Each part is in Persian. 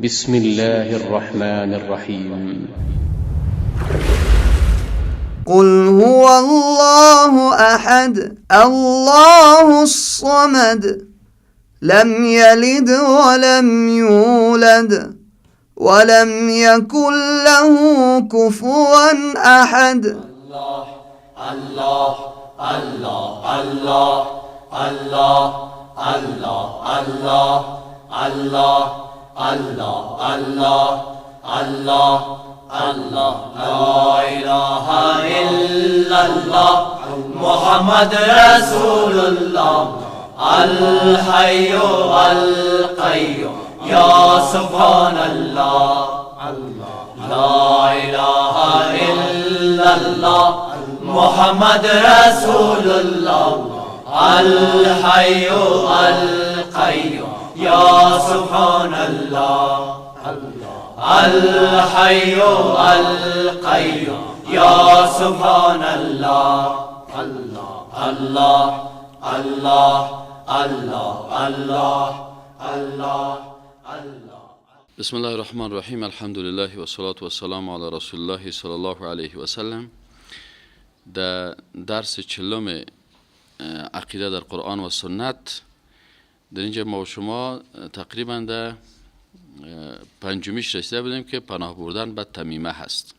بسم الله الرحمن الرحيم قل هو الله أحد الله الصمد لم يلد ولم يولد ولم يكن له كفوا أحد. الله الله الله الله الله الله الله الله الله الله الله لا إله إلا الله محمد رسول الله الحي القيوم يا سبحان الله لا إله إلا الله محمد رسول الله الحي القيوم يا سبحان الله الحي القيوم يا سبحان الله الله الله الله الله الله الله. بسم الله الرحمن الرحیم. الحمد لله و صلاة و سلام علی رسول الله صلی الله علیه و سلم. در درس چلم عقیده در قرآن و سنت در اینجا ما و شما تقریبا در پنجمیش رسیده بودیم که پناه بردن به تمیمه هست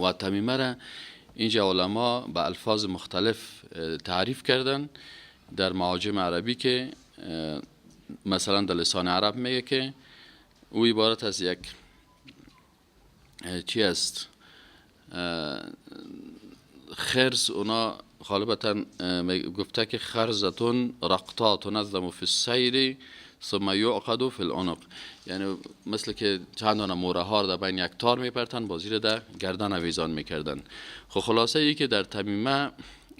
و تمیمه را اینجا علما به الفاظ مختلف تعریف کردن در معاجم عربی که مثلا در لسان عرب میگه که او عبارت از یک چی است خرز. اونا غالبا گفته که خرزتون رقطا تنظم فی السیر ثم یعقد فی العنق، یعنی مثل که چند دانه موره ها در بین یک تار میپرتن بازی را در گردن آویزان میکردن. خب خلاصه ای که در تمیمه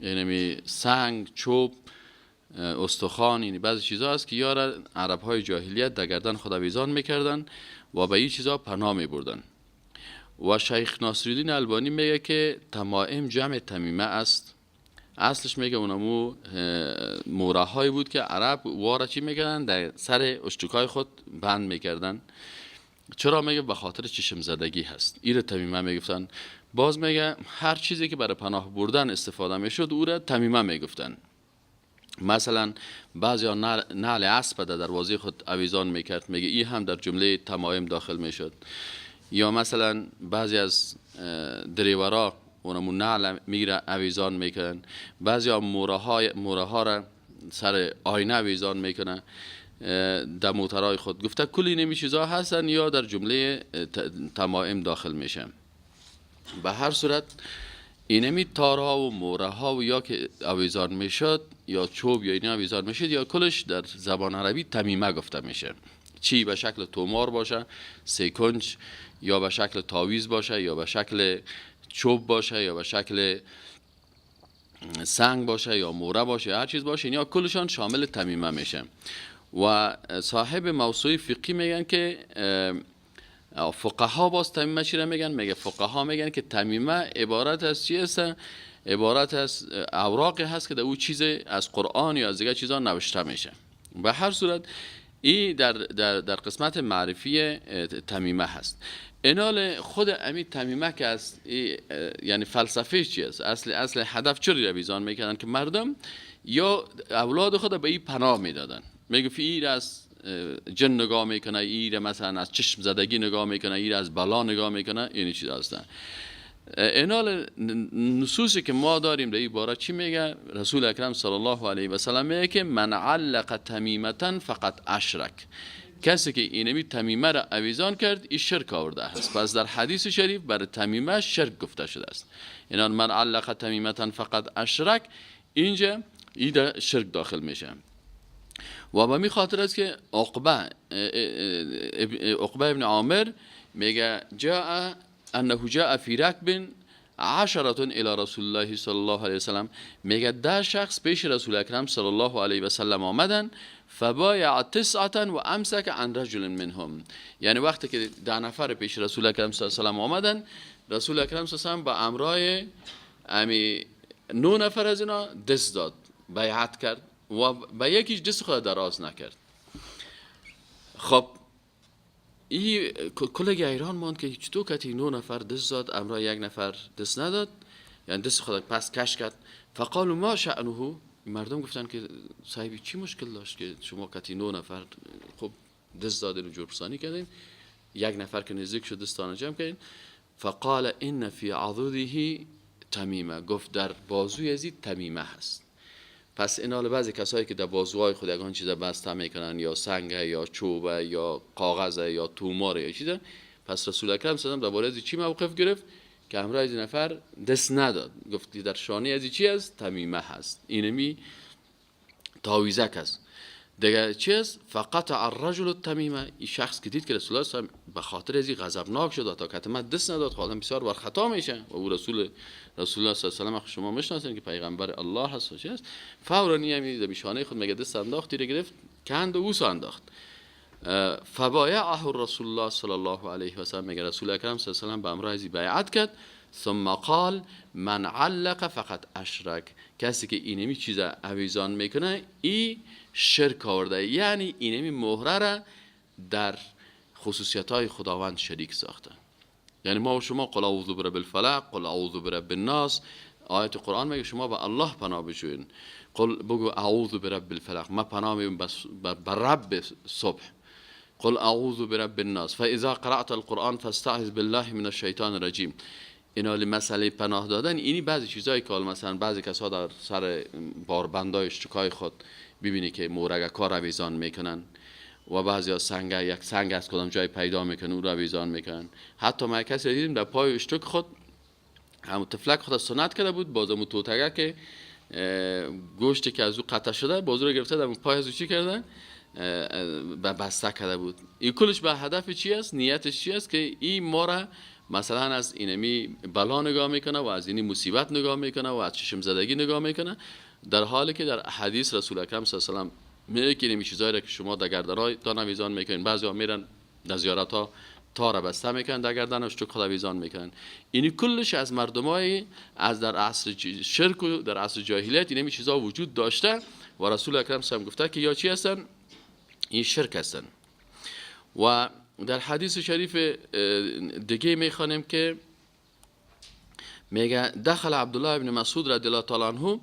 یعنی سنگ، چوب، استخوان، یعنی بعضی چیزا هست که یارا عرب های جاهلیت در گردن خود آویزان میکردن و به این چیزا پناه میبردن. و شیخ ناصرالدین البانی میگه که تمائم جمع تمیمه است. اصلش میگه اونمو موره هایی بود که عرب وارا چی میکردن در سر اشتکای خود بند میکردن. چرا؟ میگه به خاطر چشم زدگی هست. این را تمیمه میگفتن. باز میگه هر چیزی که برای پناه بردن استفاده میشد او را تمیمه میگفتن. مثلا بعضی نعل اسب در دروازه خود آویزان میکرد، میگه این هم در جمله تمائم داخل میشد. یا مثلا بعضی از دریورا اونمون نعل میگیره آویزان میکنن، بعضی ها موره ها را سر آینه آویزان میکنن در موترهای خود. گفته کل اینمی چیزا هستن یا در جمله تمائم داخل میشن. به هر صورت اینمی تارها و موره ها و یا که آویزان میشد یا چوب یا اینا آویزان میشد یا کلش در زبان عربی تمیمه گفته میشه. چی به شکل تومار باشه، سیکنج، یا به شکل تاویز باشه، یا به شکل چوب باشه، یا به شکل سنگ باشه، یا موره باشه، هر چیز باشه، یا کلشان شامل تمیمه میشه. و صاحب موسوعه فقهی میگن که فقها باز تمیمه چی را میگن؟ میگه فقها میگن که تمیمه عبارت از چی است؟ عبارت از اوراقی هست که در او چیز از قرآن یا از دیگه چیزا نوشته میشه. به هر صورت این در قسمت معرفی تمیمه هست. اینال خود امی تمیمه که است یعنی فلسفه چی است؟ اصل هدف چری را بیزان میکردن که مردم یا اولاد خود به این پناه میدادن. میگه این از جن نگاه میکنه، این مثلا از چشم زدگی نگاه میکنه، این از بلا نگاه میکنه، این چیز هستن. اینال نصوصی که ما داریم در این باره چی میگه؟ رسول اکرم صلی الله علیه و سلم میگه که من علق تمیمتا فقط اشرک. کسی که اینمی تمیمه را آویزان کرد این شرک آورده است. پس در حدیث شریف برای تمیمه شرک گفته شده است. اینان من علق تمیمتا فقط اشرک، اینجا این شرک داخل میشه. و به می خاطر است که عقبه ابن عامر میگه انه جاء فی رکب عشرة الى رسول الله صلی الله علیه و سلم. میگه 10 شخص پیش رسول اکرم صلی الله علیه و سلم آمدن، فبایع 9 و امسک عن رجل منهم. یعنی وقتی که 10 نفر پیش رسول اکرم صلی الله علیه و سلم آمدن، رسول اکرم صلی الله علیه و سلم با امرای 9 نفر از اینا دست داد، بیعت کرد و به یکیش دست خود دراز نکرد. خب این کلگی ایران ماند که چطور کتی 9 نفر دست داد امرا 1 نفر دست نداد، یعنی دست خود پس کش کرد. فقالوا ما شأنه، مردم گفتن که صاحبی چی مشکل داشت که شما کتی 9 نفر خب دست دادین و جربسانی کردین، 1 نفر که نزدیک شد دستان جمع کردین. فقال ان فی عضده تمیمه، گفت در بازوی یزید تمیمه هست. پس این حال بعضی کسایی که در بازوهای خود یگان چیزا بسته میکنن، یا سنگه یا چوبه یا کاغذه یا توماره یا چیزا، پس رسول اکرم صلی الله علیه و آله چی موقف گرفت که همراه از نفر دست نداد، گفتی در شانه از چی است؟ تمیمه هست، اینمی تاویزک است. دیگه چی است؟ فقط الرجل التمیمه، این شخص که دید که رسول الله صلی الله علیه و آله به خاطر ازی غضبناک شد تا کتمت دست نداد، خودم بسیار بر خطا میشه و او رسول الله صلی الله علیه و شما میشناسین که پیغمبر الله هست و چی است. فورا یعنی به شانه خود میگه دست انداخت، تیر گرفت کند و اوس انداخت. فبایعه رسول الله صلی الله علیه و سلم، میگه رسول اکرم صلی الله علیه و سلم به امر ازی بیعت کرد. ثم قال من علق فقط اشرک، کسی که اینمی چیزا اویزان میکنه ای شرک آورده، یعنی اینمی مهره را در خصوصیت های خداوند شریک ساخته. یعنی ما و شما قل اعوذ برب الفلق، قل اعوذ برب الناس، آیت قرآن میگه شما به الله پناه بجوین. قل بگو اعوذ برب الفلق، ما پناه میبرم به رب صبح. قل اعوذ برب الناس، فاذا قرأت القرآن فاستعذ بالله من الشیطان الرجیم. اینا مسئله پناه دادن، اینی بعضی چیزایی که مثلا بعضی کسا در سر باربندای اشتکای خود ببینی که مورگکا رو اویزان میکنن و بعضی ها یک سنگ از کدام جای پیدا میکنن او رو اویزان میکنن. حتی ما کسی دیدیم در پای اشتک خود همون تفلک خود سنت کرده بود، باز همون توتگه که گوشتی که از او قطع شده باز رو گرفته در پای از او چی کردن؟ بسته کرده بود. این کلش به هدف چی است؟ نیتش چی است؟ که این ما را مثلا از اینمی بلا نگاه میکنه و از اینی مصیبت نگاه میکنه و از چشم زدگی نگاه میکنه، در حالی که در حدیث رسول اکرم صلی الله علیه و آله میگه که اینمی چیزایی را که شما در گردن‌های تا نویزان میکنین، بعضیا میرن در زیارت ها تا را بسته میکنن در گردنش تو خود ویزان میکنن. اینی کلش از مردمای از در عصر شرک و در عصر جاهلیت اینمی چیزا وجود داشته و رسول اکرم صلی الله علیه و آله گفته که یا چی هستن؟ این شرک هستن. و در حدیث شریف دیگه میخوانیم که میگه دخل عبدالله ابن مسعود رضی الله تعالی عنه.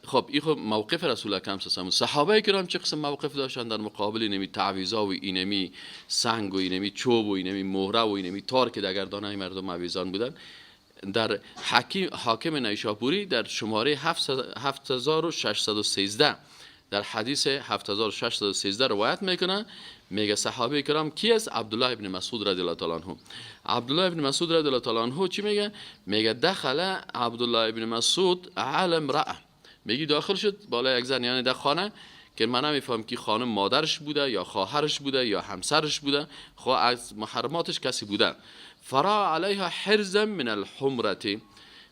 خب این خب موقف رسول اکرم صلی الله علیه و آله. صحابه کرام چه قسم موقف داشتن در مقابل اینمی تعویضا و اینمی سنگ و اینمی چوب و اینمی مهره و اینمی تار که در گردنهای مردم اویزان بودن؟ در حاکم نیشابوری در شماره 7613 در حدیث 7613 روایت میکنه، میگه صحابه کرام کی است؟ عبدالله ابن مسعود رضی الله تعالی عنه. عبدالله ابن مسعود رضی الله تعالی عنه چی میگه؟ میگه دخل عبدالله ابن مسعود على امرأه، میگه داخل شد بالا یک زن، یعنی در خانه که من نمیفهم که خانم مادرش بوده یا خواهرش بوده یا همسرش بوده، خواه از محرماتش کسی بوده. فرا علیها حرزا من الحمرة،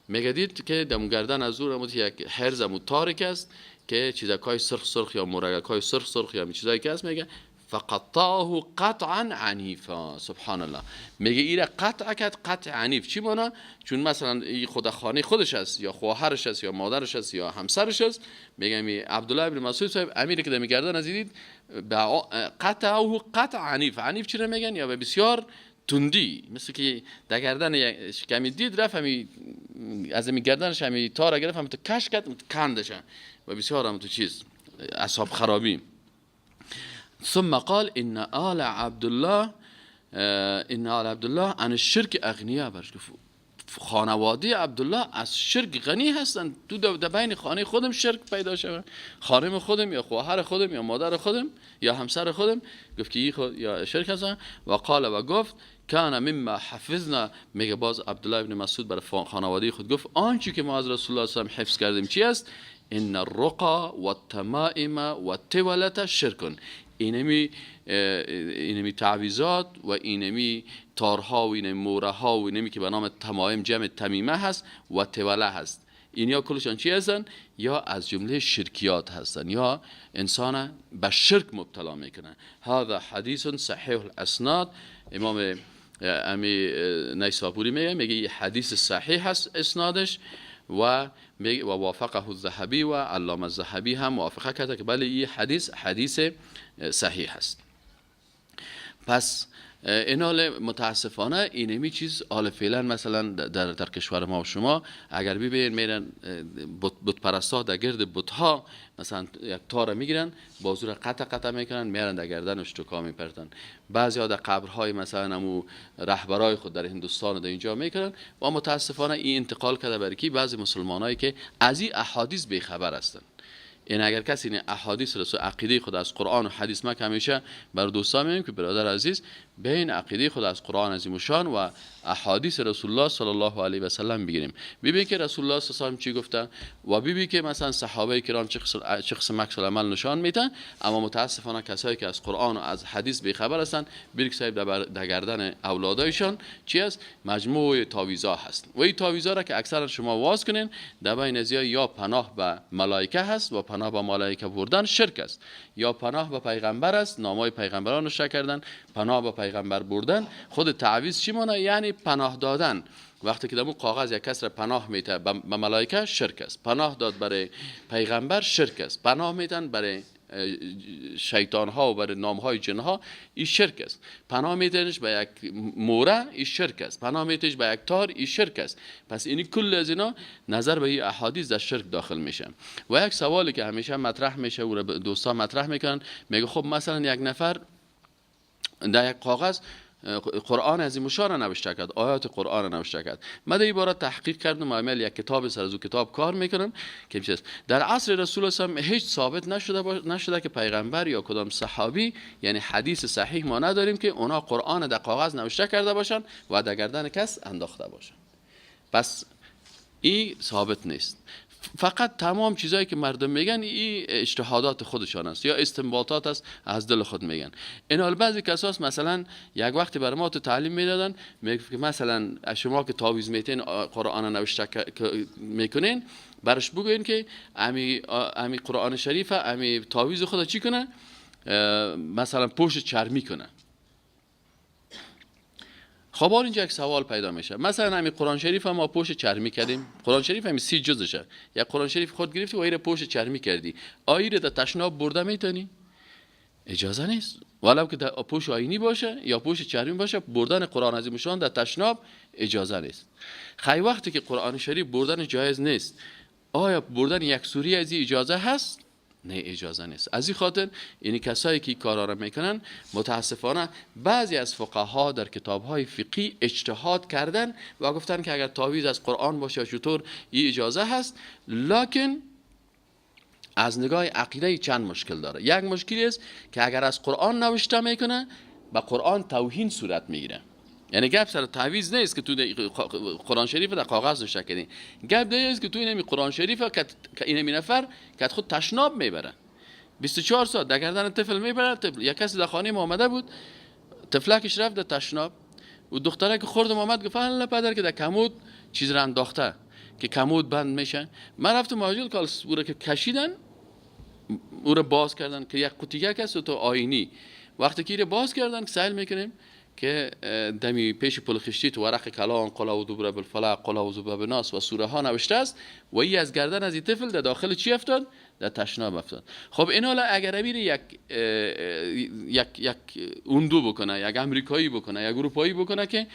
میگه دید که دم گردن از او یک حرز تاریک است که چیزای سرخ یا مرغکای سرخ یا چیزایی که است، میگه فقطعه قطعا عنیفا. سبحان الله، میگه ایره قطع کرد قطع عنیف. چی مانا؟ چون مثلا این خود خانه خودش است یا خواهرش است یا مادرش است یا همسرش است، میگه می عبدالله ابن مسعود صاحب امیر که میگردن از دید قطعه قطع عنیف. عنیف چی رو میگن؟ یا بسیار تندی، مثل که در گردن کمی دید رفت همی از می گردنش همی تار گرفت هم تو کش کرد کندش و بسیار هم تو چیز اعصاب خرابی. ثم قال ان آل عبدالله عن الشرك اغنیا، برش خانواده عبدالله از شرک غنی هستند. تو در بین خانه خودم شرک پیدا شود، خانم خودم یا خواهر خودم یا مادر خودم یا همسر خودم، گفت که یا شرک هستن. و قال و گفت کان مما حفظنا، میگه باز عبدالله ابن مسعود برای خانواده خود گفت آنچه که ما از رسول الله صلی الله علیه و آله حفظ کردیم چی است؟ ان الرقى والتمائم والتولة شرک. اینمی تعویزات و اینمی تارها و اینمی موره ها و اینمی که به نام تمائم جمع تمیمه هست و توله هست، اینیا کلشان چی هستن؟ یا از جمله شرکیات هستن یا انسان به شرک مبتلا میکنن. هذا حدیث صحیح الاسناد. امام امی نیسابوری میگه این حدیث صحیح هست اسنادش و وافقه الذهبی و علامه الذهبی هم موافقه کرده که بله این حدیث صحیح است. پس این حال متاسفانه اینمی چیز حال فعلا مثلا در کشور ما و شما اگر ببینید میرن بت پرستا در گرد بت ها مثلا یک تار میگیرن بازو را قطع میکنن میرن در گردن اشتکا میپرتن. بعضی ها در قبرهای مثلا همو رهبرای خود در هندوستان و در اینجا میکنن و متاسفانه این انتقال کرده برای کی بعضی مسلمانایی که از این احادیث بیخبر هستند. این اگر کسی این احادیث رسول عقیده خود از قرآن و حدیث ما همیشه بر دوستان میگیم که برادر عزیز بین عقیده خود از قرآن عظیم شان و احادیث رسول الله صلی الله علیه و سلم بگیریم. ببین که رسول الله صلی الله علیه و سلم چی گفته و ببین که مثلا صحابه کرام چه قسم عکس العمل نشان میدن، اما متاسفانه کسایی که از قرآن و از حدیث بیخبر هستند بلک صاحب در گردن اولادایشان چی است؟ مجموعه تعویضا هست و این تعویضا را که اکثرا شما واز کنین در بین ازیا یا پناه به ملائکه هست و پناه به ملائکه بردن شرک است، یا پناه به پیغمبر است نامای پیغمبران نوشته کردن پناه به پیغمبر بردن. خود تعویض چی معنی؟ یعنی پناه دادن. وقتی که در کاغذ یک کس را پناه میده به ملائکه شرک است، پناه داد برای پیغمبر شرک است، پناه میدن برای شیطان ها و برای نام های جن ها این شرک است، پناه میدنش به یک موره این شرک است، پناه میدنش به یک تار این شرک است. پس این کل از اینا نظر به این احادیث در شرک داخل میشه. و یک سوالی که همیشه مطرح میشه و دوستان مطرح میکنن میگه خب مثلا یک نفر در یک کاغذ قرآن عظیم شان نوشته کرد، آیات قرآن نوشته کرد. من در این باره تحقیق کردم و عمل یک کتاب سر از او کتاب کار میکنم که چیست در عصر رسول الله هیچ ثابت نشده که پیغمبر یا کدام صحابی یعنی حدیث صحیح ما نداریم که اونا قرآن در کاغذ نوشته کرده باشن و در گردن کس انداخته باشن. پس این ثابت نیست. فقط تمام چیزایی که مردم میگن این اجتهادات خودشان است یا استنباطات است از دل خود میگن. این حال بعضی کساس مثلا یک وقتی بر ما تو تعلیم میدادن میگه که مثلا شما که تعویض میتین قرآن نوشته میکنین برش بگوین که امی قرآن شریف امی تعویض خود چی کنه مثلا پشت چرمی کنه. خب اینجا یک سوال پیدا میشه، مثلا همین قرآن شریف ما پشت چرمی کردیم، قرآن شریف همین 30 جزشه، یا قرآن شریف خود گرفتی و ایره پشت چرمی کردی، آیره در تشناب برده میتونی؟ اجازه نیست. ولو که پشت آینی باشه یا پشت چرمی باشه بردن قرآن عظیم شان در تشناب اجازه نیست. خیلی وقتی که قرآن شریف بردن جایز نیست، آیا بردن یک سوره از اجازه هست؟ نه اجازه نیست. از این خاطر این کسایی که کارا را میکنن متاسفانه بعضی از فقها در کتاب‌های فقهی اجتهاد کردن و گفتن که اگر تعویض از قرآن باشه یا چطور این اجازه هست، لکن از نگاه عقیده چند مشکل داره. یک مشکلی است که اگر از قرآن نوشته میکنه به قرآن توهین صورت میگیره. یعنی گپ سر تعویض نیست که تو قرآن شریف در کاغذ نوشته کردی، گپ است که تو این قرآن شریف که این نفر که خود تشناب میبره 24 ساعت در گردن طفل میبره. یک کسی در خانه ما آمده بود، طفلکش رفت در تشناب و دختره که خوردم آمد گفت الله پدر که در کمود چیز را انداخته که کمود بند میشه. من رفتم ماجد کال او را که کشیدن او را باز کردن که یک قوطیه کس تو آینی وقتی که را باز کردن که سهل میکنیم که دمی پیش پل خشتی تو ورق کلام قل اعوذ برب الفلق قل اعوذ برب الناس و سوره ها نوشته است و این از گردن از این طفل در داخل چی افتاد؟ در تشناب افتاد. خب این حالا اگر بیر یک اوندو بکنه، یک امریکایی بکنه، یک اروپایی بکنه که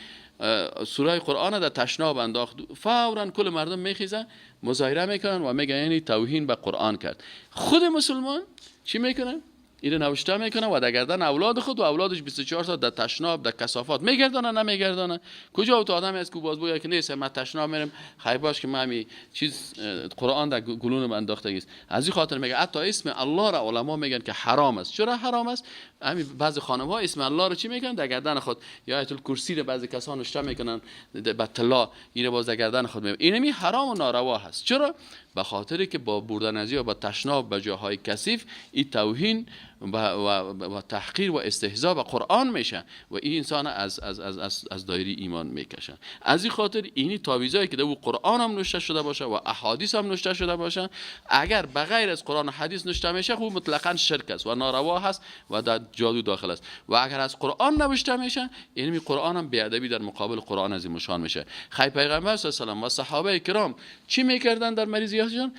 سوره قرآن در تشناب انداخت، فوراً کل مردم میخیزن مظاهره میکنن و میگن یعنی توهین به قرآن کرد. خود مسلمان چی میکنه؟ اینو نوشته میکنه و در گردن اولاد خود و اولادش 24 ساعت در تشناب در کثافات میگردانه نمیگردانه. کجا تو آدمی است که باز بگه که نیست من تشناب میرم خیر باش که من چیز قرآن در گلون انداخته است. از این خاطر میگه حتی اسم الله را علما میگن که حرام است. چرا حرام است؟ همین بعضی خانم ها اسم الله رو چی میکنن در گردن خود، یا آیت الکرسی رو بعضی کسان نوشته میکنن به طلا اینو باز در گردن خود میبرن. این حرام و ناروا هست. چرا؟ به خاطری که با بردن از یا با تشناب به جاهای کثیف این توهین و تحقیر و استهزاء به قرآن میشه و این انسان از دایره ایمان میکشه. از این خاطر اینی تعویضایی که در قرآن هم نوشته شده باشه و احادیث هم نوشته شده باشه اگر بغیر از قرآن و حدیث نوشته میشه خب مطلقاً شرک است و ناروا هست و در جادو داخل است. و اگر از قرآن نوشته میشه یعنی قرآن هم بیادبی در مقابل قرآن عظیم شان میشه. خیر پیغمبر صلی الله علیه و آله و صحابه کرام چی میکردن در مریضیاتشون؟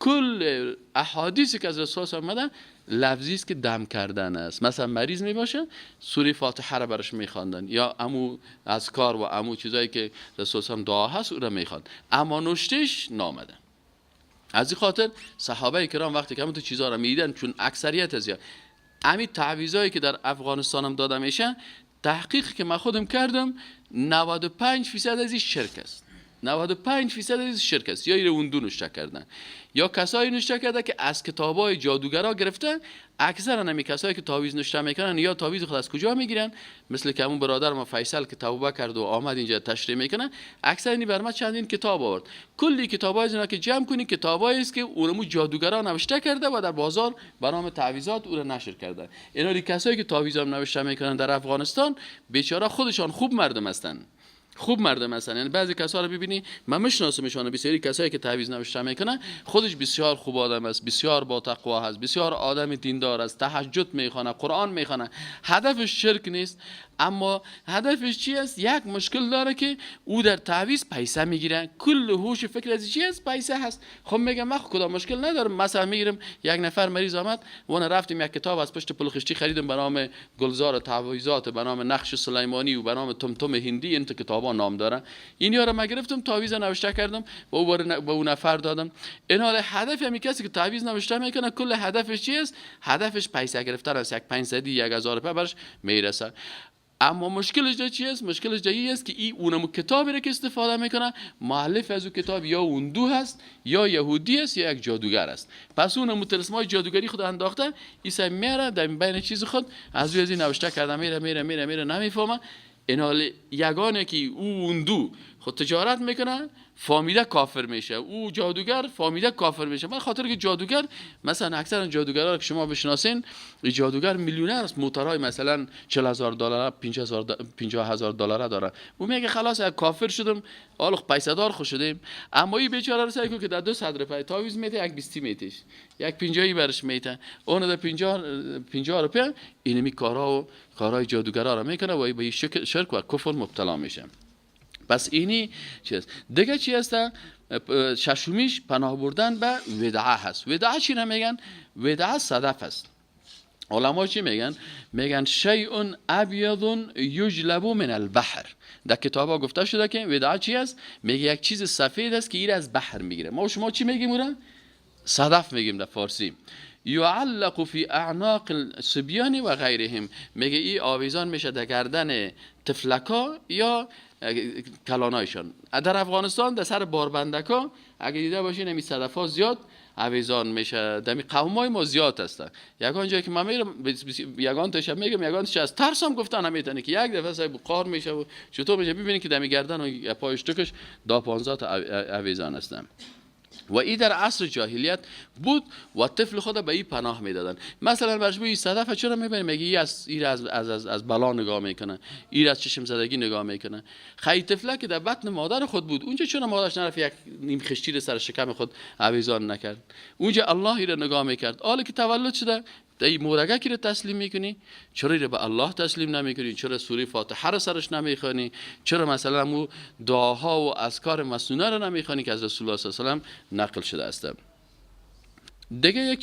کل احادیثی که از رسول آمده لفظی است که دم کردن است. مثلا مریض می باشه سوره فاتحه را برش میخواندن، یا امو اذکار و امو چیزایی که رسول هم دعا هست او را میخواند، اما نوشتهش نامده. از این خاطر صحابه کرام وقتی که همون چیزا را میدیدن، چون اکثریت از همین تعویضایی که در افغانستان هم داده میشه، تحقیقی که من خودم کردم 95% از این شرک است. 95% از شرک است. یا اون دو نوشته کردن، یا کسایی نوشته کرده که از کتابای جادوگرا گرفته. اکثرا همین کسایی که تعویض نوشته میکنن یا تعویض خود از کجا میگیرن، مثل که همون برادر ما فیصل که توبه کرد و آمد اینجا تشریح میکنه، اکثر اینی بر ما چندین کتاب آورد. کلی کتابای اینا که جمع کنی کتابایی است که اونمو جادوگرا نوشته کرده و در بازار به نام تعویضات او را نشر کرده. اینا کسایی که تعویض هم نوشته میکنن در افغانستان بیچاره خودشان خوب مردم هستن، خوب مردم هستن. یعنی بعضی کسا رو ببینی، من میشناسمشون، بسیاری کسایی که تعویض نوشته میکنن خودش بسیار خوب آدم است، بسیار با تقوا هست، بسیار آدم دیندار است، تهجد میخونه، قرآن میخونه، هدفش شرک نیست. اما هدفش چی است؟ یک مشکل داره که او در تعویض پیسه میگیره، کل هوش فکر از چی است؟ پیسه هست. خب میگم من کدام مشکل ندارم، مثلا میگیرم یک نفر مریض آمد و اون رفتیم یک کتاب از پشت پل خشتی خریدم به نام گلزار تعویضات، به نام نقش سلیمانی و به نام تمتم هندی، این کتابا نام داره. اینیا رو من گرفتم تعویض نوشته کردم و به اون نفر دادم. این حال هدف همین کسی که تعویض نوشته میکنه کل هدفش چی است؟ هدفش پیسه گرفتن است. یک 500 1000 روپیه برش میرسه. اما مشکلش در چی است؟ مشکلش در این است که این اونم کتابی را که استفاده میکنه مؤلف از اون کتاب یا هندو هست یا یهودی است یا یک جادوگر است. پس اونم طلسمای جادوگری خود انداخته، ایسا میره در بین چیز خود از روی نوشته کرده، میره نمیفهمه. این حال یگانه که او هندو خود تجارت میکنه فامیده کافر میشه، او جادوگر فامیده کافر میشه. من خاطر که جادوگر مثلا اکثر جادوگرا که شما بشناسین، این جادوگر میلیونر است، موتورهای مثلا $40,000 $50,000 داره. او میگه خلاص کافر شدم، حالا پیسه دار خوش شدیم. اما این بیچاره رسای که در 200 روپیه تعویض میده، یک 20 میتش، یک 50 برش میته، اون در 50 روپیه اینمی کارهای جادوگرا را میکنه و به شرک و کفر مبتلا میشه. پس اینی چیست؟ دیگه چی هست؟ ششمیش پناه بردن به ودعه هست. ودعه چی نمیگن؟ ودعه صدف هست. علما چی میگن؟ میگن شیء ابیض یجلب من البحر. در کتابا گفته شده که ودعه چی است؟ میگه یک چیز سفید است که ایر از بحر میگیره. ما شما چی میگیم اون؟ صدف میگیم در فارسی. یعلق فی اعناق الصبیان و غیرهم. میگه این آویزان میشه در گردن طفلکا یا کلانایشان. در افغانستان در سر باربندکا اگه دیده باشین همین صدفا زیاد اویزان میشه، دمی قومای ما زیاد هستن. یگان جایی که من میرم یگان تشب میگم، یگان تشب از ترس هم گفتن همیتونه که یک دفعه صاحب قار میشه و چطور میشه. ببینید که دمی گردن و پایش تکش دا 15 تا اویزان هستن. و این در عصر جاهلیت بود و طفل خود به این پناه میدادن. مثلا برشبوی صدف چرا میبینیم؟ میگه از بلا نگاه میکنه، این از چشم زدگی نگاه میکنه. خیلی طفله که در بطن مادر خود بود، اونجا چرا مادرش نرفت یک نیم خشتی سر شکم خود اویزان نکرد؟ اونجا الله این رو نگاه میکرد. حالا که تولد شده ای مورگه که رو تسلیم میکنی، چرا رو به الله تسلیم نمیکنی؟ چرا سوره فاتحه رو سرش نمیخوانی؟ چرا مثلا مو دعاها و اذکار مسنونه رو نمیخوانی که از رسول الله صلی الله علیه و آله نقل شده است؟ دیگه یک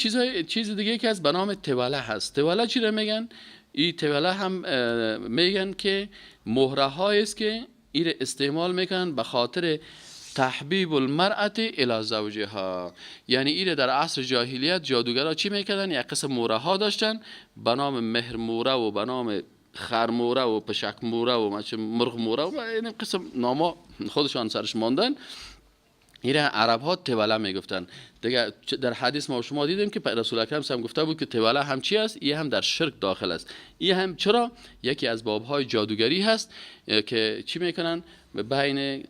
چیز دیگه که از به نام توله هست. توله چی رو میگن؟ این توله هم میگن که مهره هایی است که این استعمال میکنن به خاطر تحبیب المرأة الی زوجها. یعنی این در عصر جاهلیت جادوگرا چی میکردن؟ یک قسم موره ها داشتن به نام مهر موره و به نام خر موره و پشک موره و مرغ موره و این قسم ناما خودشان سرش ماندن. این عرب ها توله میگفتن. دیگه در حدیث ما شما دیدیم که رسول اکرم هم گفته بود که توله هم چی است؟ این هم در شرک داخل است. این هم چرا؟ یکی از باب های جادوگری هست که چی میکنن؟ بین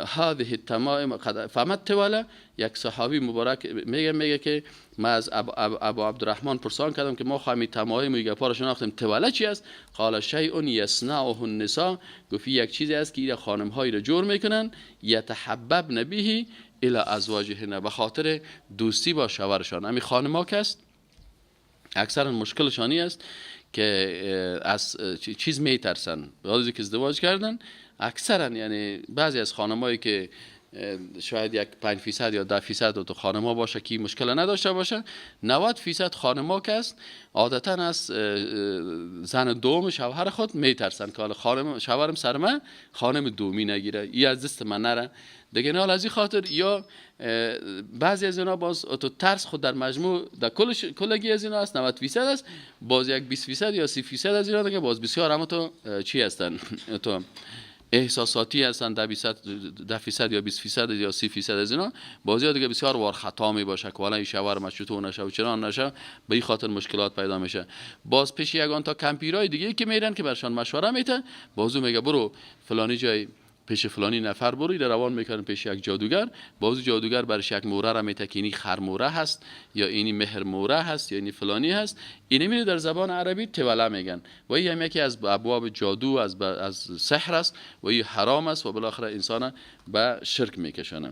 هذه التمائم فهمت توله. یک صحابی مبارک میگه که ما از ابو عبدالرحمن پرسان کردم که ما خواهیم تمائم و گپا را شناختیم، توله چی است؟ قال شیء یصنعه النساء. گفت یک چیزی است که این خانم هایی را جور میکنن یتحببن به الی ازواجهن، به خاطر دوستی با شوهرشان. همین خانم ها که است اکثرا مشکلشانی است که از چیز میترسن. به حالی که ازدواج کردن اکثرا، یعنی بعضی از خانمایی که شاید یک 5% یا 10% تو خانما باشه که مشکل نداشته باشه. 90% خانما که است عادتا از زن دوم شوهر خود میترسن که حالا شوهرم سر من خانم دومی نگیره، ای از دست من نره دیگه. نه از این خاطر یا بعضی از اینا باز تو ترس خود در مجموع در کلگی از اینا است 90% است، باز یک 20% یا 30% از اینا دیگه باز بسیار اما تو چی هستن تو احساساتی هستن، 10% یا 20% یا 30% از اینا بازی دیگه بسیار وار خطا می باشه که والا این شوهر ما چطور نشه و چرا نشه، به این خاطر مشکلات پیدا میشه. باز پیش یگان تا کمپیرای دیگه که میرن که برشان مشوره میته، بازو میگه برو فلانی جای پیش فلانی نفر برو، روان میکنن پیش یک جادوگر، بازو جادوگر برش یک موره را میته که اینی خر موره هست یا اینی مهر موره هست یا اینی فلانی هست، اینی میره در زبان عربی توله میگن و این هم یکی از ابواب جادو از سحر است و این حرام است و بالاخره انسان به شرک میکشونه.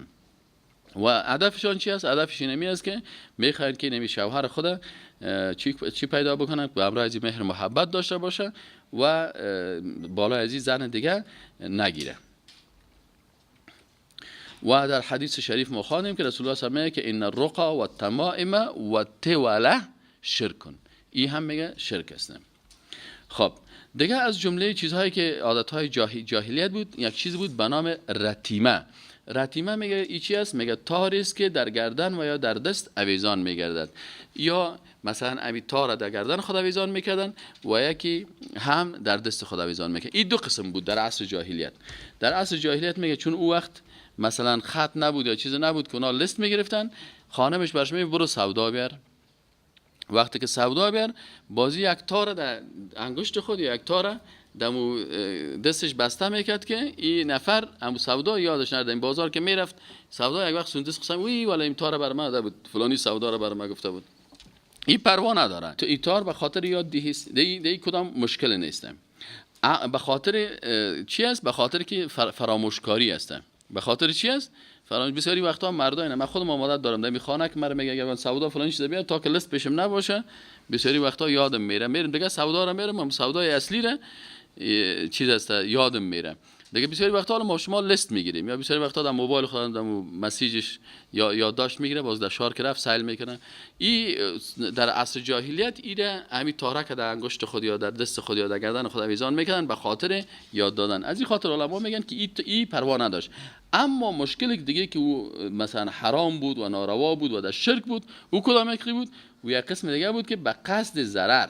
و هدفشان چی است؟ هدفش اینمی است که میخواین که نمی شوهر خود چی پیدا بکنن، به امر از مهر محبت داشته باشه و بالا از زن دیگه نگیره. و در حدیث شریف ما خواندیم که رسول الله صلی الله علیه و آله میگه که ان الرقى والتمائم والتوله شرک، این هم میگه شرک است. خب دیگه از جمله چیزهایی که عادتهای جاهلیت بود یک چیز بود به نام رتیمه. رتیمه میگه ای چی است؟ میگه تاری است که در گردن و یا در دست اویزان میگردد، یا مثلا امی تار در گردن خود اویزان میکردن و یکی هم در دست خود اویزان میکردن. این دو قسم بود در عصر جاهلیت. در عصر جاهلیت میگه چون او وقت مثلا خط نبود یا چیز نبود که اونا لیست میگرفتن، خانمش برش میگه برو سودا بیار. وقتی که سودا بیار بازی یک تار در انگشت خود یا یک تار دمو دستش بسته میکرد که این نفر امو سودا یادش نرده. این بازار که میرفت سودا یک وقت سوندس قسم وی والا این تار بر من داده بود، فلانی سودا رو بر من گفته بود. این پروا نداره تو این تار به خاطر یاد دی کدام مشکل نیست. به خاطر چی است؟ به خاطر که فراموشکاری است. به خاطر چی است؟ بسیاری وقتا مردا اینا، من خودم عادت دارم در خانه که مرا میگه اگر سودا فلان چیز بیاد تا که لیست پیشم نباشه بسیاری وقتا یادم میره دیگه سودا رو میرم سودای اصلی رو چیز است یادم میره دیگه. بسیاری وقتا ما شما لیست میگیریم یا بسیاری وقتا در موبایل خودم در مسیجش یا یادداشت میگیره، باز در شهر که رفت سیل میکنه. این در عصر جاهلیت ایده همین تارک در انگشت خود یا در دست خود یا در گردن خود اویزان میکنن به خاطر یاد دادن. از این خاطر علما میگن که این پروا نداشت. اما مشکل دیگه که او مثلا حرام بود و ناروا بود و در شرک بود، او کدام یکی بود؟ و یک قسم دیگه بود که به قصد ضرر،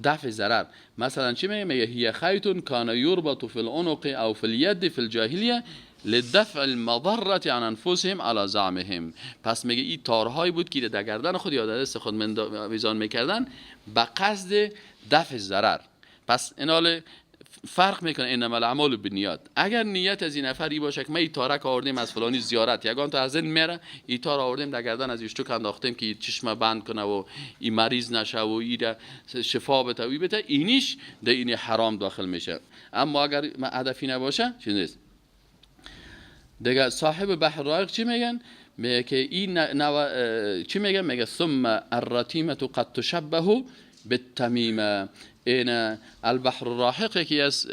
دفع ضرر. مثلا چی میگه؟ هی خیط کان یربط فی العنق او فی الید فی الجاهلیه لدفع المضره عن انفسهم على زعمهم. پس میگه این تارهایی بود که در گردن خود یا در دست خود میزان میکردن به قصد دفع ضرر. پس اینال فرق میکنه انما الاعمال بالنیات. اگر نیت از این نفری باشه که ما این تارک آوردیم از فلانی زیارت، یگان تا از این میره این تار آوردیم در گردن از ایشتو انداختیم که چشم بند کنه و این مریض نشه و این شفا بده و بده، اینیش در این حرام داخل میشه. اما اگر هدفی نباشه چیز نیست. دیگه صاحب بحر رائق چی میگن؟ میگه که این چی میگن؟ میگه ثم الرتیمه قد تشبه بالتمیمه. این البحر الراحق یکی از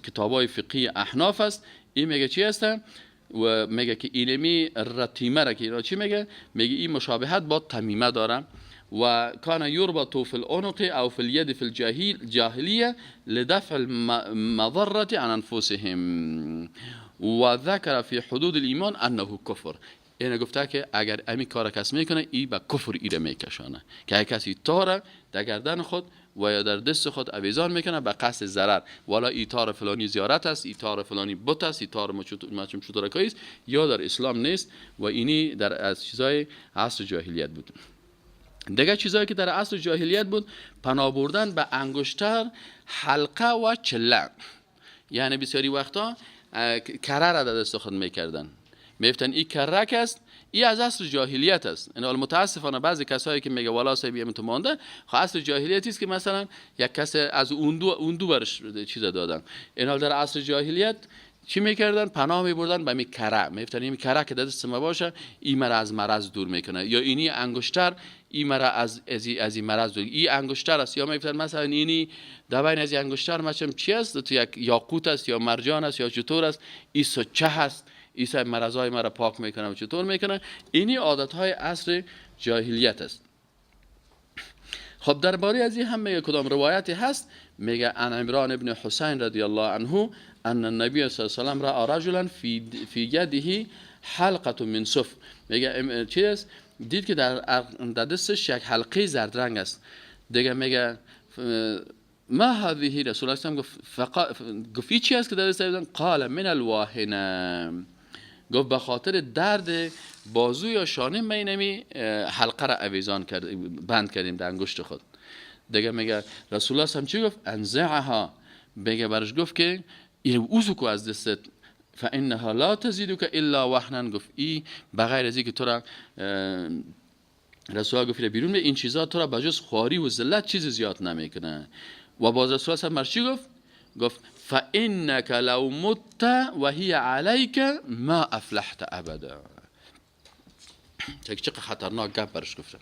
کتابای فقهی احناف است. این میگه چی است؟ و میگه که اینمی رتیمه را که اینا چی میگه؟ میگه این مشابهت با تمیمه داره. و کان یربط فی العنق او فی الید فی الجاهلیه لدفع المضره عن انفسهم و ذکر فی حدود الایمان انه کفر. اینه گفته که اگر امی کار کس میکنه ای به کفر ایره میکشانه که اگه کسی تار در گردن خود و یا در دست خود اویزان میکنه به قصد ضرر، والا ای تار فلانی زیارت است، ای تار فلانی بت است، ای تار مچم شترکایی است، یا در اسلام نیست و اینی در از چیزای عصر جاهلیت بود. دیگه چیزایی که در عصر جاهلیت بود پناه بردن به انگشتر، حلقه و چله. یعنی بسیاری وقتا کره را در دست خود میکردن، میفتن این کرک است، این از عصر جاهلیت است. این متاسفانه بعضی کسایی که میگه والا صاحب تو مانده، خب عصر جاهلیتی است که مثلا یک کس از اوندو برش چیز دادن. این در عصر جاهلیت چی میکردن؟ پناه میبردن به می کره، میفتن این کره که دست ما باشه این مرا از مرض دور میکنه، یا اینی انگشتر این مرا از این مرض دور، این انگشتر است. یا میفتن مثلا اینی دوین از این انگشتر مچم چی است؟ تو یک یاقوت است یا مرجان است یا چطور است، این سچه است، عیسی مرضای مرا پاک میکنه و چطور میکنه. اینی عادت های عصر جاهلیت است. خب درباره از این هم میگه کدام روایتی هست، میگه عن عمران ابن حسین رضی الله عنه ان النبی صلی الله علیه و سلم را رجلا فی یده حلقه من صف. میگه چیز دید که در دستش یک حلقه زرد رنگ است. دیگه میگه ما هذه، رسول الله گفت چی است که در دست دادن؟ قال من الواهنه، گفت به خاطر درد بازو یا شانه می نمی حلقه را اویزان کرد، بند کردیم در انگشت خود. دیگه میگه رسول الله هم چی گفت؟ انزعها، میگه برش گفت که اوزو کو از دستت، فانها لا تزیدک الا وهنا، گفت ای بغیر از اینکه تو را رسول الله گفت بیرون این چیزا تو را بجز خواری و ذلت چیز زیاد نمیکنه. و باز رسول الله هم مرچی گفت فانک لو مت و هی علیک ما افلحت ابدا. چقدر خطرناک گپ برش گفتم.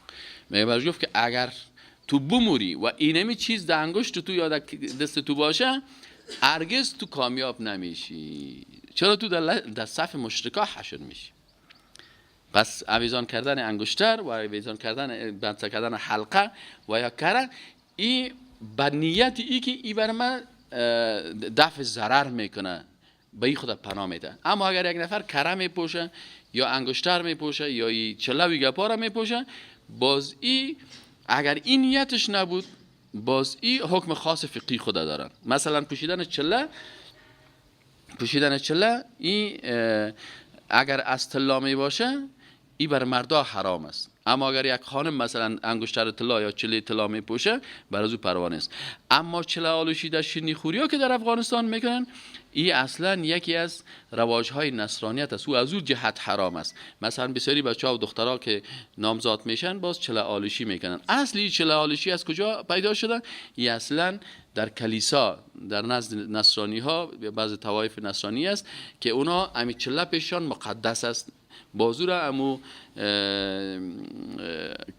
میگه برش گفت که اگر تو بموری و اینمی چیز در انگشت تو یا دست تو باشه، هرگز تو کامیاب نمیشی، چرا تو در صف مشرکا حشر میشی. پس اویزان کردن انگشتر و اویزان کردن بند کردن حلقه و یا کره، این به نیت ای که ای بر من دفع ضرر میکنه، به این خود پناه میده. اما اگر یک نفر کره میپوشه یا انگشتر میپوشه یا ای چلوی گپا را میپوشه، باز ای اگر این نیتش نبود، باز ای حکم خاص فقهی خود دارن. مثلا پوشیدن چله این اگر از طلا می باشه، این بر مردا حرام است. اما اگر یک خانم مثلا انگشتر طلا یا چله طلا می پوشه، بر از او پروا نیست. اما چله آلوشیده شیرینی خوری ها که در افغانستان میکنن، این اصلا یکی از رواجهای نصرانیت است، او از او جهت حرام است. مثلا بسیاری بچه‌ها و دخترها که نامزاد میشن باز چله آلوشی میکنن. اصلی چله آلوشی از کجا پیدا شده؟ این اصلا در کلیسا، در نزد نصرانی ها، بعضی طوایف نصرانی است که اونا امی چله پیشان مقدس است. بازو را امو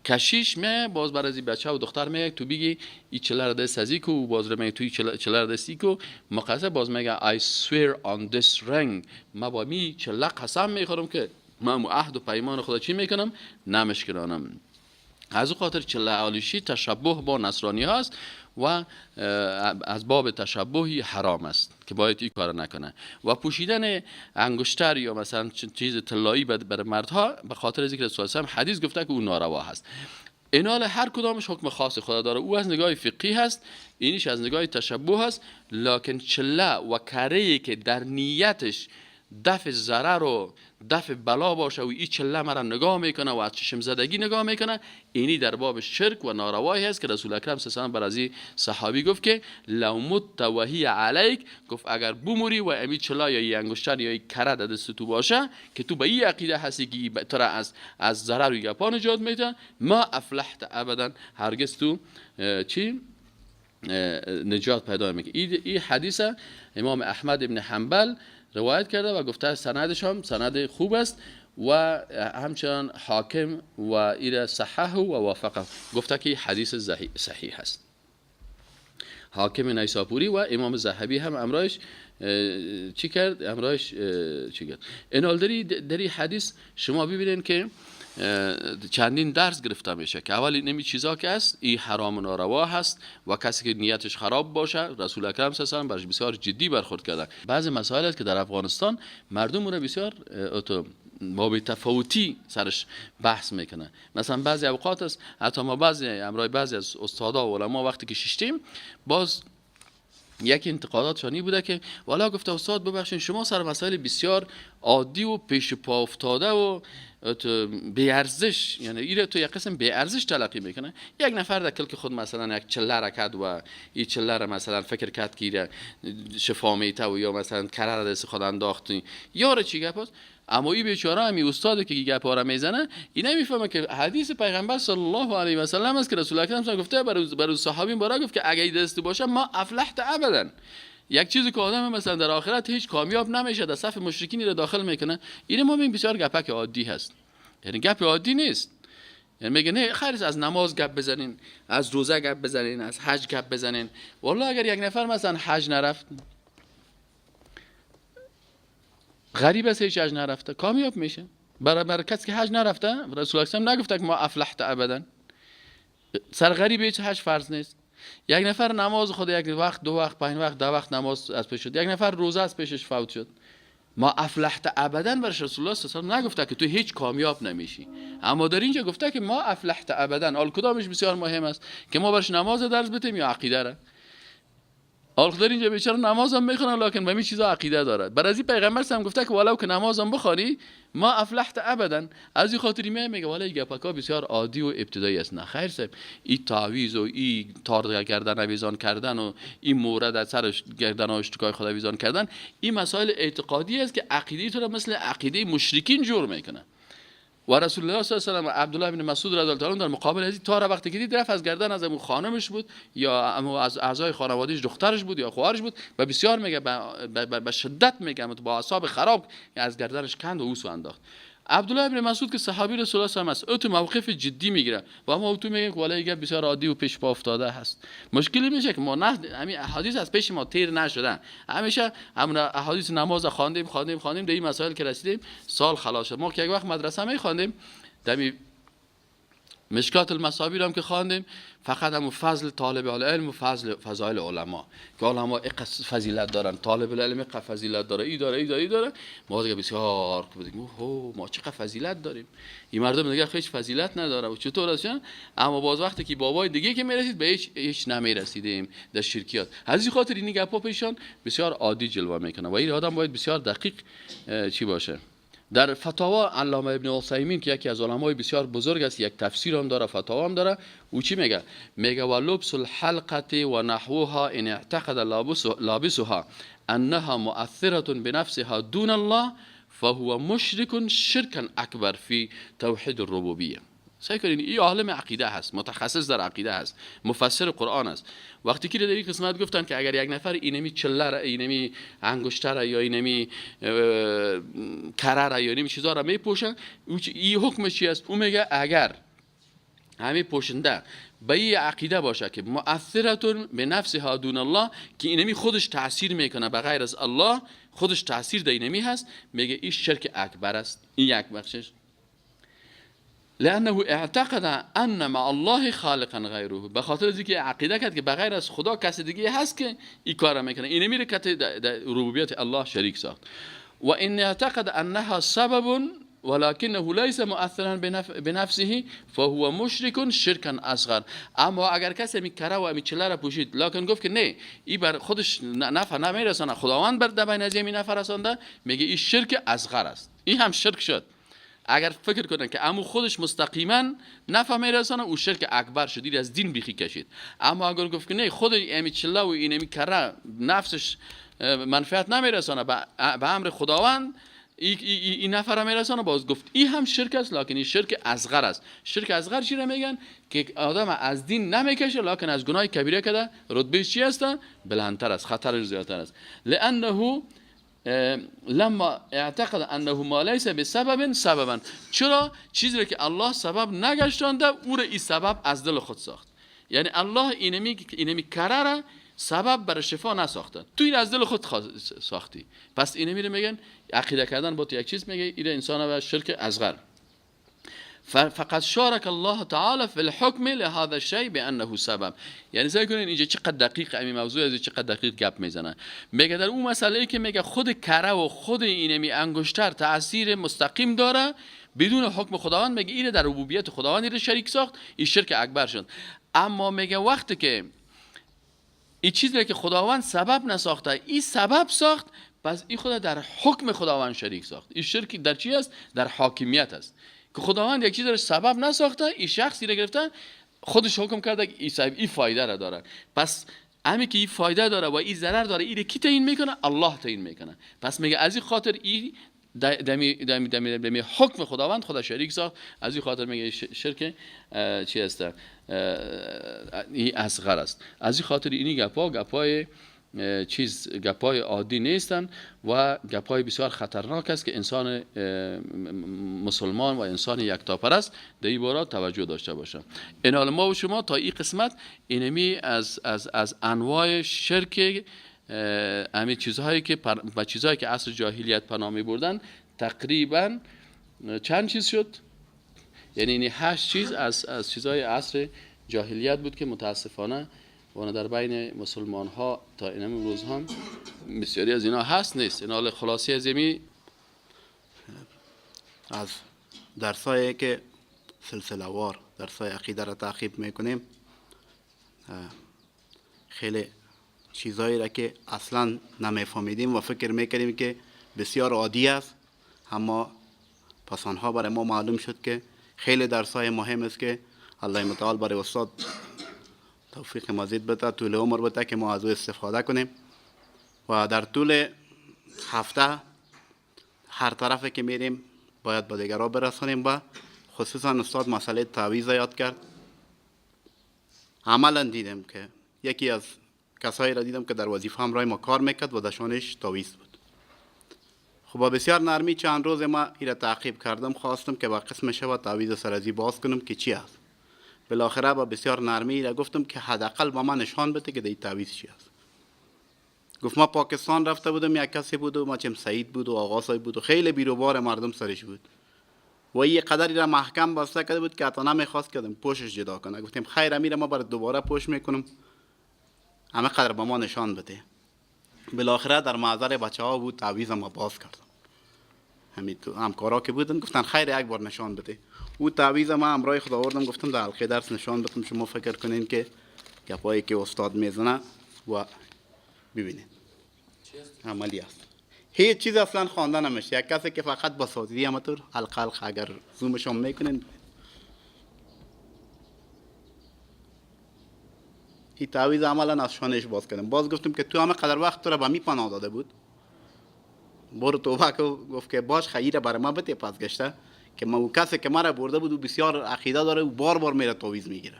کشیش می باز بر از این بچه و دختر میگه تو بگی این چله را دست ازی کو، باز را میگه توی چله را دستی کو مقصد، باز میگه I swear on this ring، ما با می چله قسم میخورم که ما امو عهد و پیمان خدا چی میکنم؟ نمشکنانم. از او خاطر چله آلوشی تشبه با نصرانی هاست و از باب تشبهی حرام است که باید این کار نکنه. و پوشیدن انگشتر یا مثلا چیز طلایی بر مردها به خاطر ذکر رسول الله حدیث گفته که اون ناروا هست. اینال هر کدامش حکم خاص خدا داره. او از نگاه فقهی هست، اینیش از نگاه تشبه هست. لکن چله و کره‌ای که در نیتش دفع ضرر و دفع بلا باشه و این چله مرا نگاه میکنه و از چشم زدگی نگاه میکنه، اینی در باب شرک و ناروایی هست که رسول اکرم صلی الله علیه و آله بر از این صحابی گفت که لو مت و هی علیک، گفت اگر بموری و امی چلا یا ای انگشتر یا ای کره در دست تو باشه که تو به این عقیده هستی که تو را از ضرر و گپا نجات میده، ما افلحت ابدا، هرگز تو نجات پیدا میکنی. این حدیث امام احمد ابن حنبل روایت کرده و گفته سندش هم سند خوب است و همچنان حاکم و ایره صححه و وافقه، گفته که حدیث صحیح است. حاکم نیسابوری و امام ذهبی هم امرایش چی کرد؟ اینال در این حدیث شما ببینید که چندین درس گرفته میشه که اول نمی چیزا که است این حرام و ناروا هست و کسی که نیتش خراب باشه رسول اکرم صلی الله علیه و آله برش بسیار جدی برخورد کردن. بعضی مسائل است که در افغانستان مردم رو بسیار با تفاوتی سرش بحث میکنه. مثلا بعضی اوقات است حتی ما بعضی از استادا و علما وقتی که ششتیم باز یک انتقاداتشانی بوده که والا گفته استاد ببخشید شما سر مسائل بسیار عادی و پیش پا افتاده و بی ارزش، یعنی ایره تو یک قسم بی ارزش تلقی میکنه. یک نفر در کلک خود مثلا یک چله را کرد و این چله را مثلا فکر کرد که ایره شفا میته و یا مثلا کره را دست خود انداخت یاره چی گپ است. اما این بیچاره همی استاد که گپا را میزنه این نمیفهمه که حدیث پیغمبر صلی الله علیه و سلم است که رسول اکرم صلی الله علیه و گفته برای صحابین برا گفت که اگه دست باشه ما افلحت ابدا. یک چیزی که آدم مثلا در آخرت هیچ کامیاب نمیشه در صف مشرکین را داخل میکنه، این ما ببین بسیار گپک عادی هست، یعنی گپ عادی نیست. یعنی میگه نه خیرش از نماز گپ بزنین، از روزه گپ بزنین، از حج گپ بزنین. والله اگر یک نفر مثلا حج نرفت غریب است هیچ حج نرفته کامیاب میشه. برای کسی که حج نرفته رسول الله نگفته که ما افلحت ابدا. سر غریب هیچ حج فرض نیست. یک نفر نماز خود یک وقت، دو وقت، 5 وقت، 10 وقت نماز از پیش شد. یک نفر روزه از پیشش فوت شد. ما افلحت ابدا برش رسول الله صلی الله علیه و نگفته که تو هیچ کامیاب نمیشی، اما در اینجا گفته که ما افلحت ابدا. حال کدامش بسیار مهم است که ما برش نماز درس بتیم یا عقیده را؟ حال در اینجا بیچاره نماز هم میخونه لکن به همین چیزا عقیده داره. برای این پیغمبر هم گفته که ولو که نماز هم بخوانی ما افلحت ابدا. از این خاطر میگه ولی گپکا بسیار عادی و ابتدایی است. نه خیر صاحب، این تعویض و این تار گردن اویزان کردن و این مورد از سر گردن اشتکای خود اویزان کردن، این مسائل اعتقادی است که عقیده تو را مثل عقیده مشرکین جور میکنه. و رسول الله صلی الله علیه و آله عبدالله بن مسعود رضی الله عنه در مقابل از تار وقتی که دید رفت از گردن از خانمش بود یا از اعضای خانواده‌اش دخترش بود یا خواهرش بود و بسیار میگه به شدت میگه با اعصاب خراب از گردنش کند و اوسو انداخت. عبدالله بن مسعود که صحابی رسول الله صلی الله علیه و آله است، او تو موقف جدی میگیره و ما تو میگه ولی گپ بسیار عادی و پیش پا افتاده هست. مشکلی میشه که ما نه همین احادیث از پیش ما تیر نشدن، همیشه همون احادیث نماز خواندیم در این مسائل که رسیدیم سال خلاص شد. ما که یک وقت مدرسه میخواندیم دمی مشکات المصابیر هم که خواندیم فقط هم فضل طالب العلم و فضایل علما که علما اقص فضیلت دارن، طالب العلم اقص فضیلت داره، ای داره ما دیگه بسیار بودیم اوه ما چقدر فضیلت داریم، این مردم دیگه هیچ فضیلت نداره و چطور است. اما باز وقتی که بابای دیگه که میرسید به هیچ نمیرسیدیم در شرکیات. از این خاطر این گپا پیشان بسیار عادی جلوه میکنه و این آدم باید بسیار دقیق چی باشه. در فتاوا علامه ابن عثیمین که یکی از علمای بسیار بزرگ است، یک تفسیر هم داره، فتاوا هم داره، او چی میگه؟ میگه ولبس الحلقه و نحوها ان اعتقد لابسها انها مؤثره بنفسها دون الله فهو مشرك شركا اکبر فی توحید الربوبیه. سعی کنین این عالم عقیده هست، متخصص در عقیده هست، مفسر قرآن است. وقتی که در این قسمت گفتن که اگر یک نفر اینمی چله را، اینمی انگشتر را یا اینمی کره را یا اینمی چیزا را میپوشن، این حکمش چی است؟ او میگه اگر همین پوشنده به این عقیده باشه که مؤثرتون به نفسها دون الله، که اینمی خودش تاثیر میکنه به غیر از الله، خودش تاثیر در اینمی هست، میگه این شرک اکبر است. این یک بخشش. لانه اعتقد ان مع الله خالقا غیره، به خاطر از اینکه عقیده کرد که بغیر از خدا کسی دیگه هست که این کارو میکنه، این میره که در ربوبیت الله شریک ساخت. و ان اعتقد انها سبب ولكنه ليس مؤثرا بنفسه فهو مشرك شركا اصغر. اما اگر کسی میکره و میچله را پوشید لکن گفت که نه این بر خودش نفع نمیرسونه، خداوند بر دبین از این نفع رسانده، میگه این شرک اصغر است. این هم شرک شد. اگر فکر کنن که امو خودش مستقیما نفع میرسانه او شرک اکبر شدید، از دین بیخی کشید. اما اگر گفت که نه خود امی چله و این امی کره نفسش منفعت نمیرسانه به امر خداوند این نفع را میرسانه، باز گفت این هم شرک است لکن این شرک اصغر است. شرک اصغر چی را میگن؟ که آدم از دین نمیکشه لکن از گناه کبیره کده رتبه چی است؟ بلندتر است، خطرش زیادتر است. لانه لما اعتقد انه ما ليس بسبب سببا، چرا چیزی را که الله سبب نگشتانده او را این سبب از دل خود ساخت. یعنی الله اینمی کره را سبب برای شفا نساخته، تو این از دل خود ساختی. پس اینمی رو میگن عقیده کردن با یک چیز، میگه این انسان و شرک اصغر. فقط شارک الله تعالی فی الحکم لهذا الشیء بانه سبب. یعنی سعی کنین اینجا چقدر دقیق این موضوع از چقدر دقیق گپ میزنه. میگه در اون مسئله ای که میگه خود کره و خود اینمی انگشتر تاثیر مستقیم داره بدون حکم خداوند، میگه اینه در ربوبیت خداوند اینو شریک ساخت، این شرک اکبر شد. اما میگه وقتی که این چیزی که خداوند سبب نساخته این سبب ساخت، پس این خدا در حکم خداوند شریک ساخت. این شرک در چی است؟ در حاکمیت است که خداوند یک چیز رو سبب نساخته، این شخصی رو گرفتن خودش حکم کرده که این فایده را داره. پس همین که این فایده داره و این ضرر داره، این کی تعیین میکنه؟ الله تعیین میکنه. پس میگه از این خاطر این دمی حکم خداوند خدا شریک ساخت، از این خاطر میگه شرک چی است؟ این اصغر است. از این خاطر اینی گپای گپای عادی نیستن و گپای بسیار خطرناک است که انسان مسلمان و انسان یکتاپرست در این باره توجه داشته باشه. این ما و شما تا این قسمت اینمی از انواع شرک همین چیزهایی که با چیزهایی که عصر جاهلیت پناه می بردن تقریبا چند چیز شد؟ یعنی این 8 چیز از چیزهای عصر جاهلیت بود که متاسفانه وانا در بین مسلمان ها تا این امروز هم بسیاری از اینا هست نیست. این حال خلاصی از یمی از درسایی که سلسله وار درسای عقیده را تعقیب میکنیم خیلی چیزایی را که اصلا نمیفهمیدیم و فکر میکردیم که بسیار عادی است، اما پس آنها برای ما معلوم شد که خیلی درسای مهم است که الله متعال برای استاد توفیق مزید بده، طول عمر بده که ما از او استفاده کنیم و در طول هفته هر طرفی که میریم باید به دیگران برسانیم. و خصوصا استاد مسئله تعویض یاد کرد. عملا دیدم که یکی از کسایی را دیدم که در وظیفه همراه ما کار میکرد و دشانش تعویض بود. خب با بسیار نرمی چند روز ما این را تعقیب کردم، خواستم که با قسم شب تعویض سرازی باز کنم که چی است. بالاخره با بسیار نرمی را گفتم که حداقل با من نشان بده که این تعویض چی است. گفت ما پاکستان رفته بودم، یک کسی بود و ماچم سعید بود و آقا بود و خیلی بیروبار مردم سرش بود و یه قدری را محکم بسته کرده بود که حتی نمیخواست کردم پوشش جدا کنه. گفتیم خیر امیر ما برای دوباره پوش میکنم، همه قدر با ما نشان بده. بالاخره در محضر بچه ها بود تعویض ما باز کردم. همین تو همکارا که بودن گفتن خیر یک بار نشان بده. او تعویض ما امرای خدا آوردم، گفتم در حلقه درس نشان بدم، شما فکر کنین که گپایی که استاد میزنه و ببینید عملی است. هیچ چیز اصلا خوانده نمیشه. یک کسی که فقط با سازی اماتور حلقه اگر زومش هم میکنین این تعویض عملا از شانش باز کردم. باز گفتم که تو همه قدر وقت تو را به می پناه داده بود، برو توبه که گفت که باش خیره برای ما بده. پس گشته که ما او کسی که مرا برده بود و بسیار عقیده داره و بار بار میره تعویض میگیره.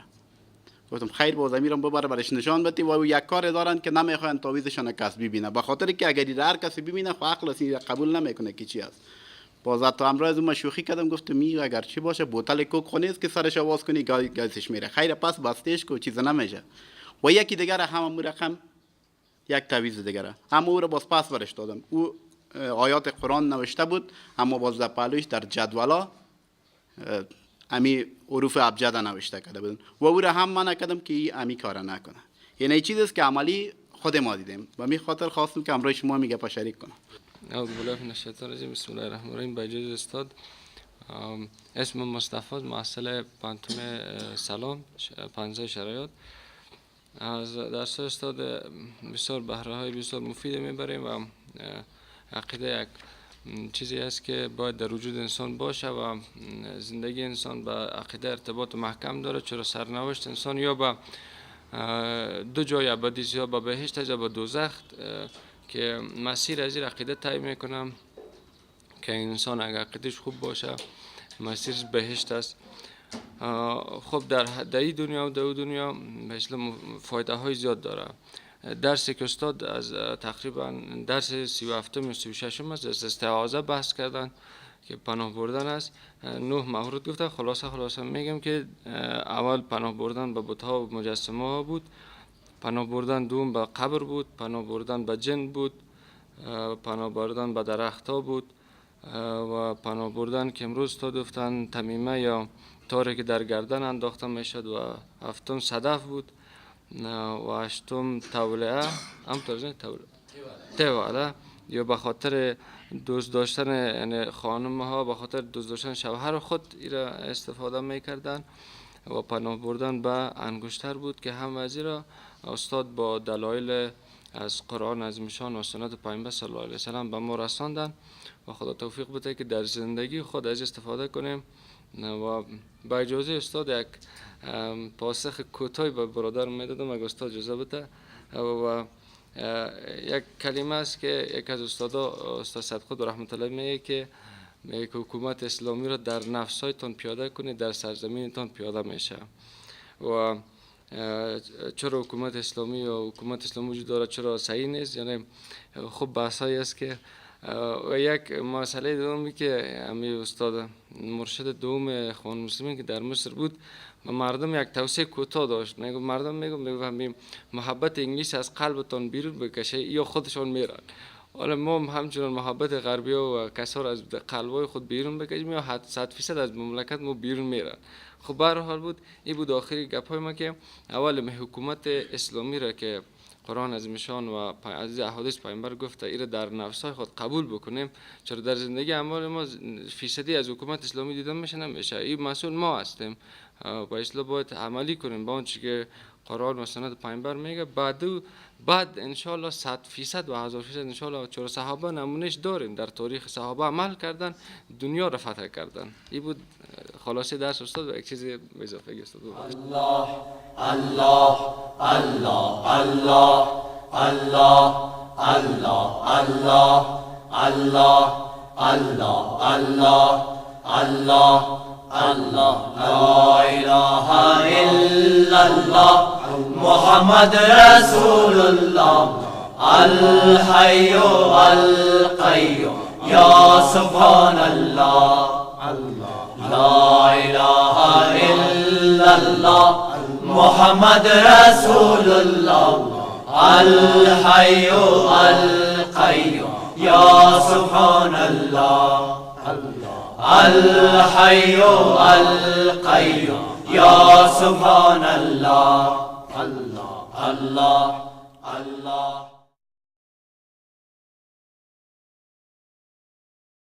گفتم خیر باز امیرم ببره برش نشان بده و یک کار دارن که نمیخوان تعویضشون کس ببینه، به خاطر که اگر هر کسی ببینه خو عقل اسی قبول نمیکنه که چی است. باز تا امروز ما شوخی کردم، گفتم می اگر چی باشه بوتل کوک خونه است که سرش آواز کنی گازش میره. خیر پس بستهش کو چیز نمیشه. و یکی دیگر همون رقم یک تعویض دیگر هم او را باز پس برش دادم. او آیات قرآن نوشته بود اما باز در پهلوش در جدولا امی حروف ابجد نوشته کرده بودن و او را هم منع کردم که امی کار نکنه. یعنی این چیزی است که عملی خود ما دیدیم و می خاطر خواستم که امروز شما میگه شریک کنم. اعوذ بالله من الشیطان الرجیم. بسم الله الرحمن الرحیم. با اجازه استاد، اسم مصطفی، محصل پانتون سلام 15 شرایط. از درس استاد بسیار بهره های بسیار مفید میبریم و عقیده یک چیزی است که باید در وجود انسان باشه و زندگی انسان با عقیده ارتباط محکم داره، چرا سرنوشت انسان یا با دو جای ابدی یا با بهشت یا با دوزخ که مسیر از این عقیده تعیین میکنم که انسان اگر عقیدش خوب باشه مسیر بهشت است. خب در این دنیا و در اون دنیا به اصطلاح فایده های زیاد داره. درسی که استاد از تقریبا درس 37 و 36 است از استعاذه بحث کردن که پناه بردن است. 9 مورد گفتن. خلاصه میگم که اول پناه بردن به بت‌ها و مجسمه ها بود، پناه بردن دوم به قبر بود، پناه بردن به جن بود، پناه بردن به درخت ها بود و پناه بردن که امروز تا گفتن تمیمه یا تاری که در گردن انداخته میشد و هفتم صدف بود و هشتم توله توله یا به خاطر دوست داشتن یعنی خانم ها به خاطر دوست داشتن شوهر خود ایرا استفاده میکردن و پناه بردن به انگشتر بود که هم وزیر را استاد با دلایل از قرآن عظیمشان و سنت پیامبر صلی الله علیه و سلم به ما رساندن و خدا توفیق بده که در زندگی خود از استفاده کنیم. و با اجازه استاد یک پاسخ کوتاهی به برادر میدادم اگه استاد اجازه بده و یک کلمه است که یک از استاد صدقه رحمت الله میگه که حکومت اسلامی را در نفسایتان پیاده کنید در سرزمینتان پیاده میشه. و چرا حکومت اسلامی یا حکومت اسلامی وجود داره چرا صحیح نیست، یعنی خب بحثایی است که و یک مسئله دومی که امی استاد مرشد دوم اخوان المسلمین که در مصر بود، مردم یک توصیه کوتاه داشت. مردم میگم محبت انگلیس از قلبتان بیرون بکشه یا خودشان میرن. حالا ما همچنان محبت غربی و کسا را از قلبای خود بیرون بکشیم یا 100% از مملکت ما بیرون میرن. خب به هر حال بود این بود آخری گپای ما که اول حکومت اسلامی را که قرآن عظیم شان و عزیز احادیث پیامبر گفته ایره در نفسهای خود قبول بکنیم، چرا در زندگی اعمال ما فیصدی از حکومت اسلامی دیدن میشه نمیشه. این مسئول ما هستیم و اصلا باید عملی کنیم با آنچه که قرآن و سنت پیامبر میگه. بعد انشالله 100% و 1000% انشالله. چرا صحابه نمونهش داریم، در تاریخ صحابه عمل کردن، دنیا را فتح کردن. این بود خلاصه درس استاد و یک چیز اضافه استاد. الله الله الله الله الله الله الله الله الله الله الله الله لا اله الا الله محمد رسول الله الحي القيوم يا سبحان الله لا اله الا الله محمد رسول الله الحي القيوم يا سبحان الله الحي القيوم يا سبحان الله الله الله الله